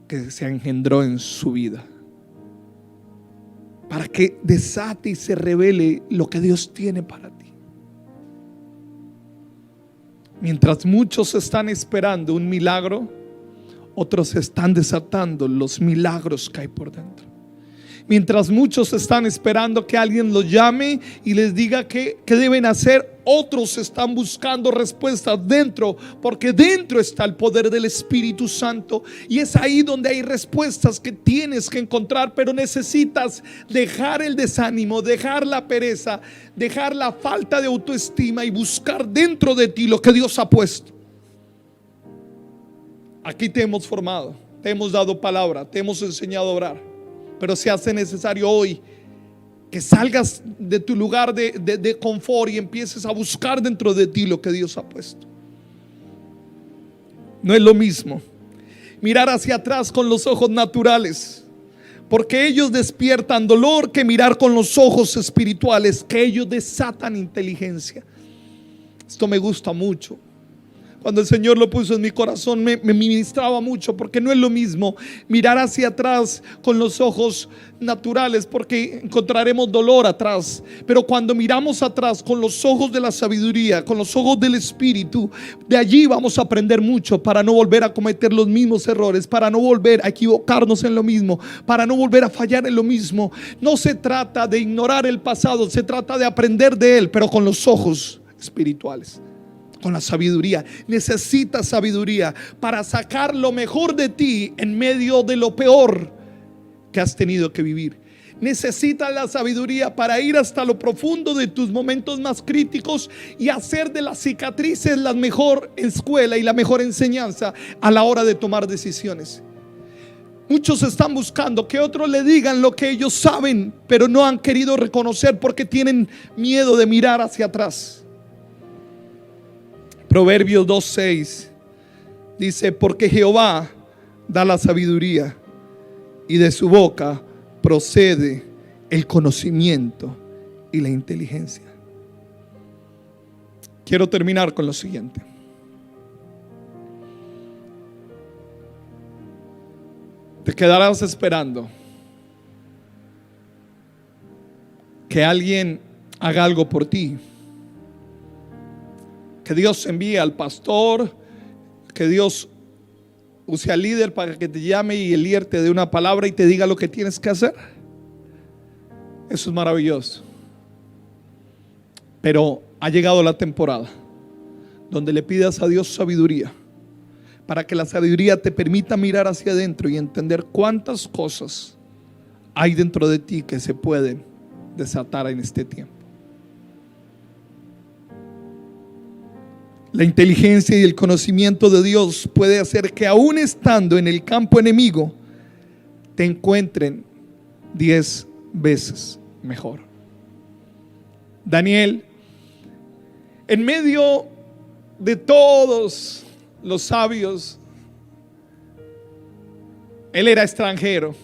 que se engendró en su vida, para que desate y se revele lo que Dios tiene para ti. Mientras muchos están esperando un milagro, otros están desatando los milagros que hay por dentro. Mientras muchos están esperando que alguien los llame y les diga qué deben hacer, otros están buscando respuestas dentro, porque dentro está el poder del Espíritu Santo, y es ahí donde hay respuestas que tienes que encontrar. Pero necesitas dejar el desánimo, dejar la pereza, dejar la falta de autoestima y buscar dentro de ti lo que Dios ha puesto. Aquí te hemos formado, te hemos dado palabra, te hemos enseñado a orar, pero se hace necesario hoy que salgas de tu lugar de confort y empieces a buscar dentro de ti lo que Dios ha puesto. No es lo mismo mirar hacia atrás con los ojos naturales, porque ellos despiertan dolor, que mirar con los ojos espirituales, que ellos desatan inteligencia. Esto me gusta mucho. Cuando el Señor lo puso en mi corazón, me ministraba mucho, porque no es lo mismo mirar hacia atrás con los ojos naturales, porque encontraremos dolor atrás. Pero cuando miramos atrás con los ojos de la sabiduría, con los ojos del Espíritu, de allí vamos a aprender mucho para no volver a cometer los mismos errores, para no volver a equivocarnos en lo mismo, para no volver a fallar en lo mismo. No se trata de ignorar el pasado, se trata de aprender de él, pero con los ojos espirituales, con la sabiduría. Necesitas sabiduría para sacar lo mejor de ti en medio de lo peor que has tenido que vivir. Necesitas la sabiduría para ir hasta lo profundo de tus momentos más críticos y hacer de las cicatrices la mejor escuela y la mejor enseñanza a la hora de tomar decisiones. Muchos están buscando que otros le digan lo que ellos saben, pero no han querido reconocer porque tienen miedo de mirar hacia atrás. Proverbios 2:6 dice: porque Jehová da la sabiduría, y de su boca procede el conocimiento y la inteligencia. Quiero terminar con lo siguiente. Te quedarás esperando que alguien haga algo por ti, que Dios envíe al pastor, que Dios use al líder para que te llame y el líder te dé una palabra y te diga lo que tienes que hacer. Eso es maravilloso. Pero ha llegado la temporada donde le pidas a Dios sabiduría, para que la sabiduría te permita mirar hacia adentro y entender cuántas cosas hay dentro de ti que se pueden desatar en este tiempo. La inteligencia y el conocimiento de Dios puede hacer que, aún estando en el campo enemigo, te encuentren 10 veces mejor. Daniel, en medio de todos los sabios, él era extranjero.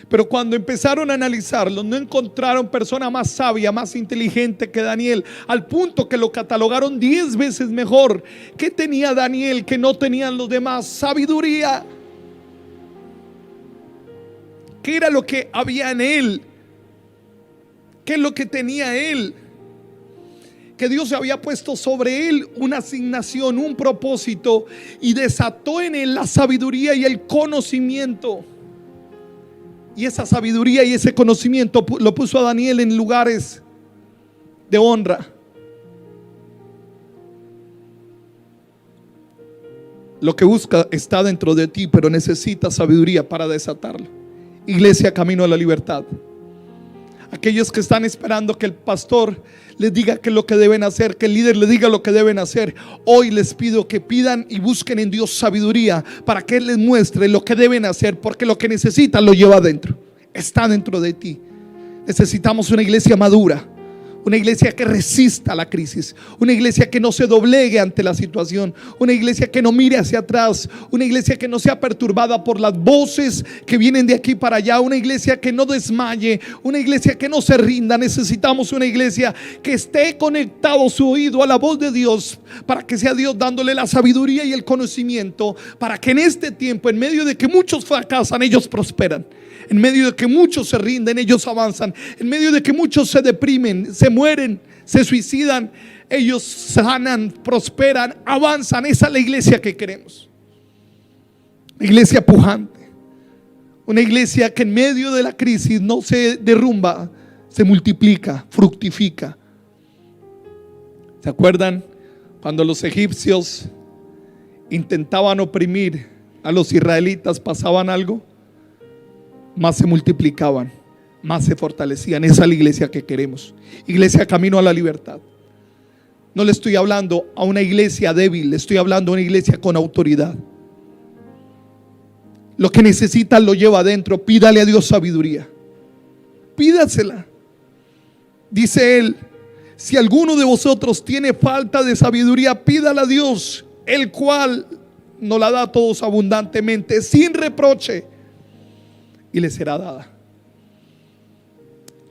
Pero cuando empezaron a analizarlo, no encontraron persona más sabia, más inteligente que Daniel, al punto que lo catalogaron 10 veces mejor. ¿Qué tenía Daniel que no tenían los demás? Sabiduría. ¿Qué era lo que había en él? ¿Qué es lo que tenía él? Que Dios había puesto sobre él una asignación, un propósito, y desató en él la sabiduría y el conocimiento. Y esa sabiduría y ese conocimiento lo puso a Daniel en lugares de honra. Lo que busca está dentro de ti, pero necesitas sabiduría para desatarlo. Iglesia Camino a la Libertad. Aquellos que están esperando que el pastor les diga qué es lo que deben hacer, que el líder les diga lo que deben hacer, hoy les pido que pidan y busquen en Dios sabiduría para que Él les muestre lo que deben hacer, porque lo que necesitan lo lleva adentro, está dentro de ti. Necesitamos una iglesia madura, una iglesia que resista la crisis, una iglesia que no se doblegue ante la situación, una iglesia que no mire hacia atrás, una iglesia que no sea perturbada por las voces que vienen de aquí para allá, una iglesia que no desmaye, una iglesia que no se rinda. Necesitamos una iglesia que esté conectado su oído a la voz de Dios, para que sea Dios dándole la sabiduría y el conocimiento, para que en este tiempo, en medio de que muchos fracasan, ellos prosperan. En medio de que muchos se rinden, ellos avanzan. En medio de que muchos se deprimen, se mueren, se suicidan, ellos sanan, prosperan, avanzan. Esa es la iglesia que queremos. Una iglesia pujante. Una iglesia que en medio de la crisis no se derrumba, se multiplica, fructifica. ¿Se acuerdan cuando los egipcios intentaban oprimir a los israelitas? ¿Pasaban algo? Más se multiplicaban, más se fortalecían. Esa es la iglesia que queremos. Iglesia Camino a la Libertad. No le estoy hablando a una iglesia débil, le estoy hablando a una iglesia con autoridad. Lo que necesita lo lleva adentro. Pídale a Dios sabiduría, pídasela. Dice Él: si alguno de vosotros tiene falta de sabiduría, pídala a Dios, el cual nos la da a todos abundantemente, sin reproche, y le será dada.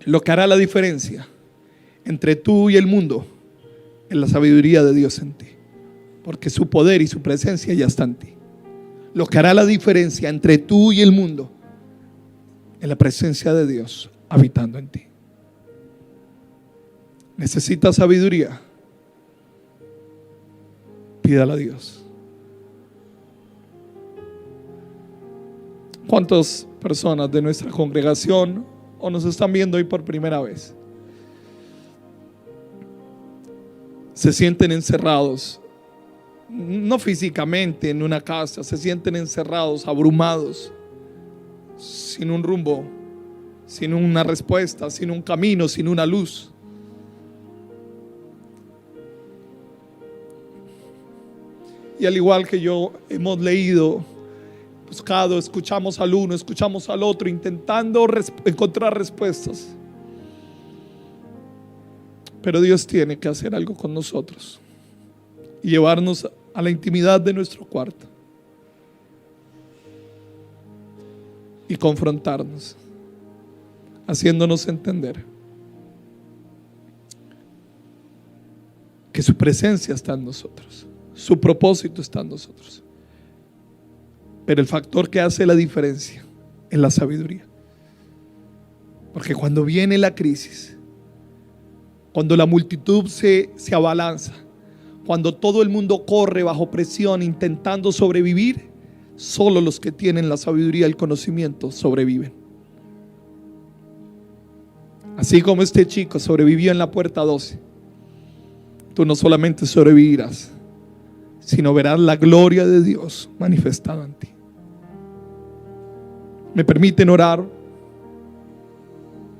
Lo que hará la diferencia entre tú y el mundo es la sabiduría de Dios en ti, porque su poder y su presencia ya está en ti. Lo que hará la diferencia entre tú y el mundo es la presencia de Dios habitando en ti. ¿Necesitas sabiduría? Pídala a Dios. ¿Cuántas personas de nuestra congregación o nos están viendo hoy por primera vez se sienten encerrados? No físicamente en una casa, se sienten encerrados, abrumados, sin un rumbo, sin una respuesta, sin un camino, sin una luz. Y al igual que yo, hemos leído, buscado, escuchamos al uno, escuchamos al otro, intentando encontrar respuestas. Pero Dios tiene que hacer algo con nosotros y llevarnos a la intimidad de nuestro cuarto y confrontarnos, haciéndonos entender que su presencia está en nosotros, su propósito está en nosotros. Pero el factor que hace la diferencia es la sabiduría. Porque cuando viene la crisis, cuando la multitud se abalanza, cuando todo el mundo corre bajo presión intentando sobrevivir, solo los que tienen la sabiduría y el conocimiento sobreviven. Así como este chico sobrevivió en la puerta 12, tú no solamente sobrevivirás, sino verás la gloria de Dios manifestada en ti. ¿Me permiten orar?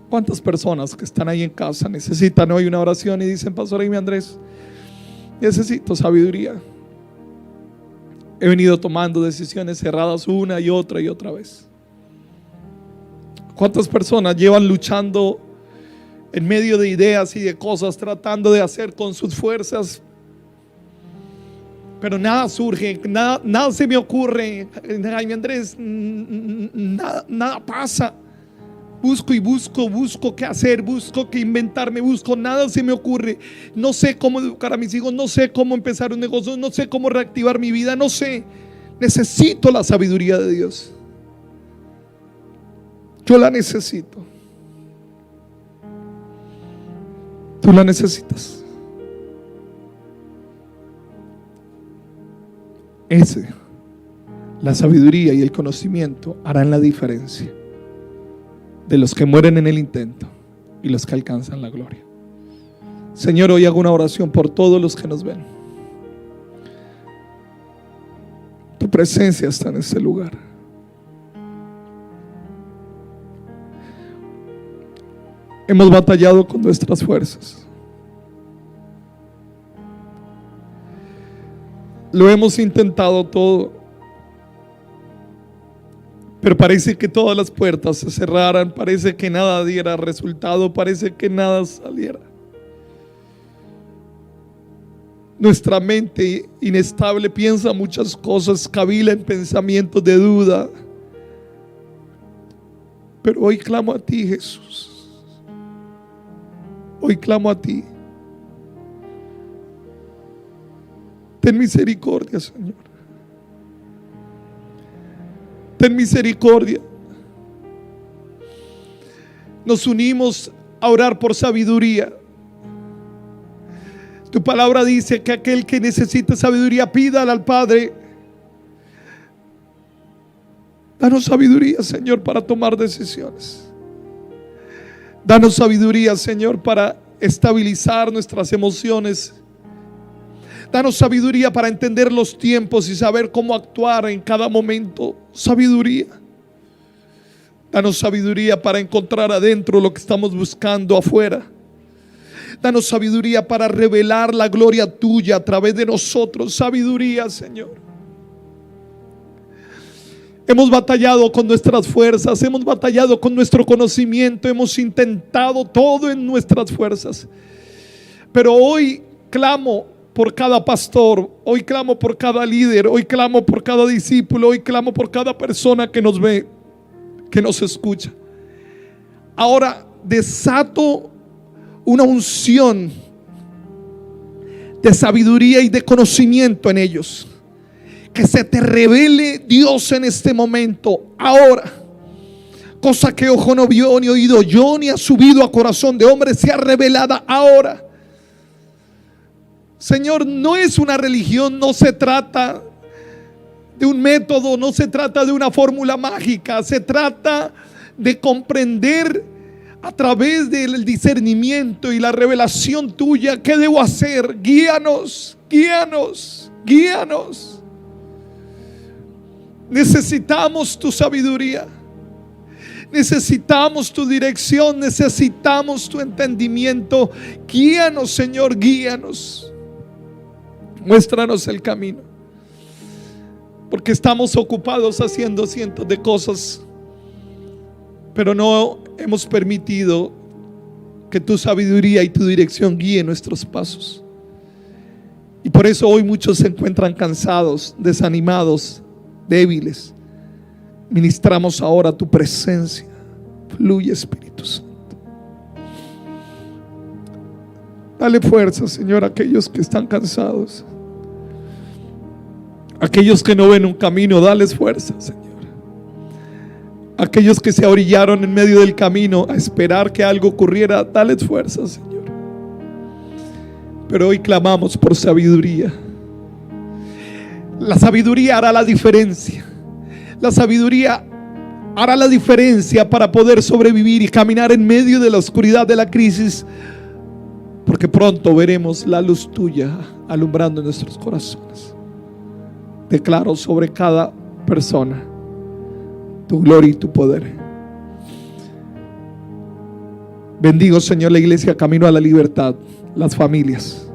¿Cuántas personas que están ahí en casa necesitan hoy una oración y dicen: Pastor Jaime Andrés, necesito sabiduría? He venido tomando decisiones erradas una y otra vez. ¿Cuántas personas llevan luchando en medio de ideas y de cosas, tratando de hacer con sus fuerzas, pero nada surge, nada se me ocurre? Jaime Andrés, nada pasa. Busco y busco qué hacer, busco qué inventarme, nada se me ocurre. No sé cómo educar a mis hijos, no sé cómo empezar un negocio, no sé cómo reactivar mi vida, no sé. Necesito la sabiduría de Dios. Yo la necesito. Tú la necesitas. La sabiduría y el conocimiento harán la diferencia de los que mueren en el intento y los que alcanzan la gloria. Señor, hoy hago una oración por todos los que nos ven. Tu presencia está en este lugar. Hemos batallado con nuestras fuerzas. Lo hemos intentado todo, pero parece que todas las puertas se cerraran, parece que nada diera resultado, parece que nada saliera. Nuestra mente inestable piensa muchas cosas, cavila en pensamientos de duda. Pero hoy clamo a ti, Jesús. Hoy clamo a ti. Ten misericordia, Señor. Ten misericordia. Nos unimos a orar por sabiduría. Tu palabra dice que aquel que necesita sabiduría, pídala al Padre. Danos sabiduría, Señor, para tomar decisiones. Danos sabiduría, Señor, para estabilizar nuestras emociones. Danos sabiduría para entender los tiempos y saber cómo actuar en cada momento. Sabiduría. Danos sabiduría para encontrar adentro lo que estamos buscando afuera. Danos sabiduría para revelar la gloria tuya a través de nosotros. Sabiduría, Señor. Hemos batallado con nuestras fuerzas, hemos batallado con nuestro conocimiento, hemos intentado todo en nuestras fuerzas. Pero hoy clamo por cada pastor, hoy clamo por cada líder, hoy clamo por cada discípulo, hoy clamo por cada persona que nos ve, que nos escucha. Ahora desato una unción de sabiduría y de conocimiento en ellos. Que se te revele Dios en este momento, ahora. Cosa que ojo no vio, ni oído yo, ni ha subido a corazón de hombre, sea revelada ahora. Señor, no es una religión, no se trata de un método, no se trata de una fórmula mágica, se trata de comprender a través del discernimiento y la revelación tuya qué debo hacer. Guíanos, guíanos, guíanos. Necesitamos tu sabiduría, necesitamos tu dirección, necesitamos tu entendimiento. Guíanos, Señor, guíanos. Muéstranos el camino, porque estamos ocupados haciendo cientos de cosas, pero no hemos permitido que tu sabiduría y tu dirección guíe nuestros pasos. Y por eso hoy muchos se encuentran cansados, desanimados, débiles. Ministramos ahora tu presencia. Fluye, Espíritu Santo. Dale fuerza, Señor, a aquellos que están cansados, aquellos que no ven un camino. Dales fuerza, Señor. Aquellos que se orillaron en medio del camino a esperar que algo ocurriera, dales fuerza, Señor. Pero hoy clamamos por sabiduría. La sabiduría hará la diferencia. La sabiduría hará la diferencia para poder sobrevivir y caminar en medio de la oscuridad de la crisis, porque pronto veremos la luz tuya alumbrando nuestros corazones. Declaro sobre cada persona tu gloria y tu poder. Bendigo, Señor, la iglesia Camino a la Libertad, las familias.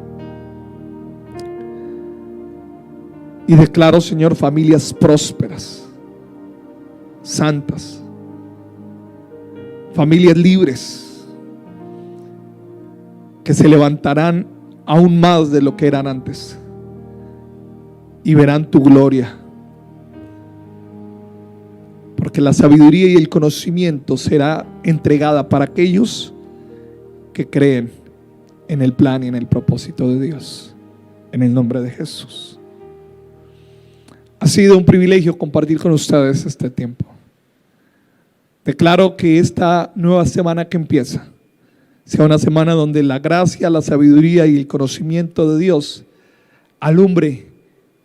Y declaro, Señor, familias prósperas, santas, familias libres, que se levantarán aún más de lo que eran antes y verán tu gloria, porque la sabiduría y el conocimiento será entregada para aquellos que creen en el plan y en el propósito de Dios, en el nombre de Jesús. Ha sido un privilegio compartir con ustedes este tiempo. Declaro que esta nueva semana que empieza sea una semana donde la gracia, la sabiduría y el conocimiento de Dios alumbre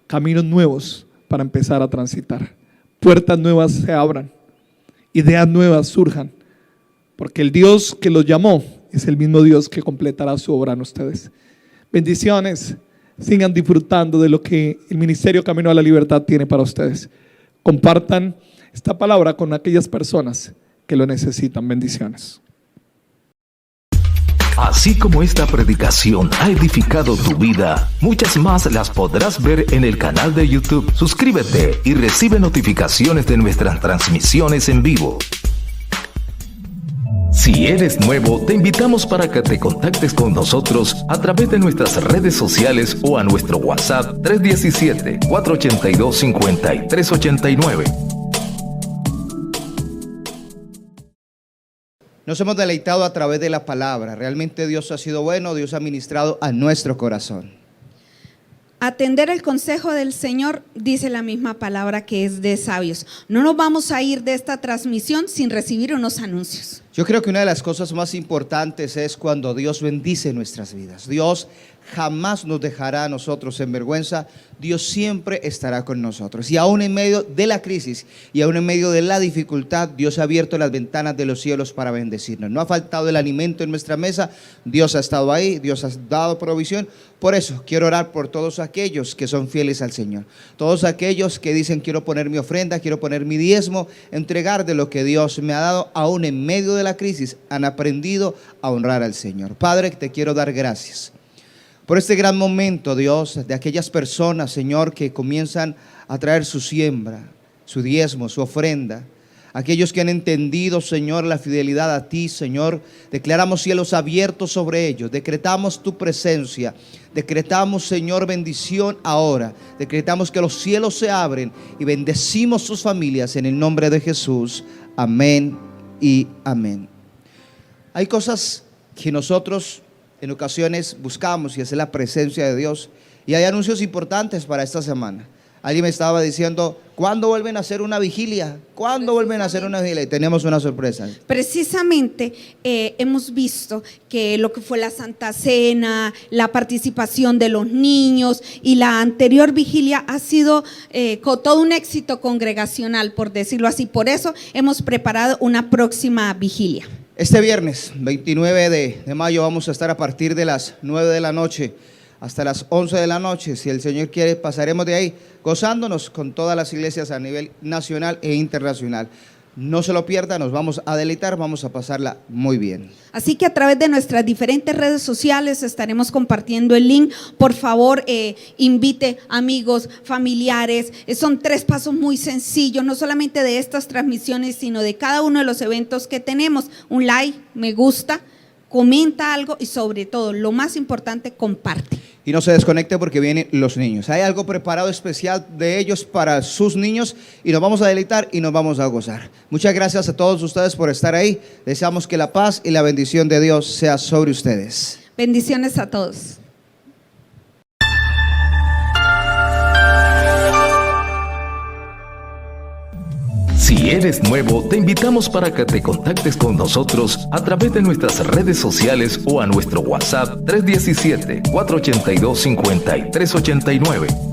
caminos nuevos para empezar a transitar. Puertas nuevas se abran, ideas nuevas surjan, porque el Dios que los llamó es el mismo Dios que completará su obra en ustedes. Bendiciones, sigan disfrutando de lo que el Ministerio Camino a la Libertad tiene para ustedes. Compartan esta palabra con aquellas personas que lo necesitan. Bendiciones. Así como esta predicación ha edificado tu vida, muchas más las podrás ver en el canal de YouTube. Suscríbete y recibe notificaciones de nuestras transmisiones en vivo. Si eres nuevo, te invitamos para que te contactes con nosotros a través de nuestras redes sociales o a nuestro WhatsApp 317-482-5389. Nos hemos deleitado a través de la palabra. Realmente Dios ha sido bueno, Dios ha ministrado a nuestro corazón. Atender el consejo del Señor, dice la misma palabra, que es de sabios. No nos vamos a ir de esta transmisión sin recibir unos anuncios. Yo creo que una de las cosas más importantes es cuando Dios bendice nuestras vidas. Dios jamás nos dejará a nosotros en vergüenza. Dios siempre estará con nosotros. Y aún en medio de la crisis y aún en medio de la dificultad, Dios ha abierto las ventanas de los cielos para bendecirnos. No ha faltado el alimento en nuestra mesa. Dios ha estado ahí, Dios ha dado provisión. Por eso quiero orar por todos aquellos que son fieles al Señor. Todos aquellos que dicen: quiero poner mi ofrenda, quiero poner mi diezmo, entregar de lo que Dios me ha dado. Aún en medio de la crisis han aprendido a honrar al Señor. Padre, te quiero dar gracias por este gran momento, Dios, de aquellas personas, Señor, que comienzan a traer su siembra, su diezmo, su ofrenda. Aquellos que han entendido, Señor, la fidelidad a ti, Señor, declaramos cielos abiertos sobre ellos, decretamos tu presencia, decretamos, Señor, bendición ahora, decretamos que los cielos se abren y bendecimos sus familias en el nombre de Jesús. Amén y amén. Hay cosas que nosotros en ocasiones buscamos, y es la presencia de Dios, y hay anuncios importantes para esta semana. Alguien me estaba diciendo: ¿cuándo vuelven a hacer una vigilia? ¿Cuándo vuelven a hacer una vigilia? Y tenemos una sorpresa. Precisamente hemos visto que lo que fue la Santa Cena, la participación de los niños y la anterior vigilia ha sido con todo un éxito congregacional, por decirlo así. Por eso hemos preparado una próxima vigilia. Este viernes 29 de mayo vamos a estar a partir de las 9 de la noche hasta las 11 de la noche. Si el Señor quiere, pasaremos de ahí gozándonos con todas las iglesias a nivel nacional e internacional. No se lo pierda, nos vamos a deleitar, vamos a pasarla muy bien. Así que a través de nuestras diferentes redes sociales estaremos compartiendo el link. Por favor, invite amigos, familiares. Son 3 pasos muy sencillos, no solamente de estas transmisiones, sino de cada uno de los eventos que tenemos. Un like, me gusta, comenta algo y sobre todo, lo más importante, comparte. Y no se desconecte porque vienen los niños. Hay algo preparado especial de ellos para sus niños y nos vamos a deleitar y nos vamos a gozar. Muchas gracias a todos ustedes por estar ahí. Deseamos que la paz y la bendición de Dios sea sobre ustedes. Bendiciones a todos. Si eres nuevo, te invitamos para que te contactes con nosotros a través de nuestras redes sociales o a nuestro WhatsApp 317-482-5389.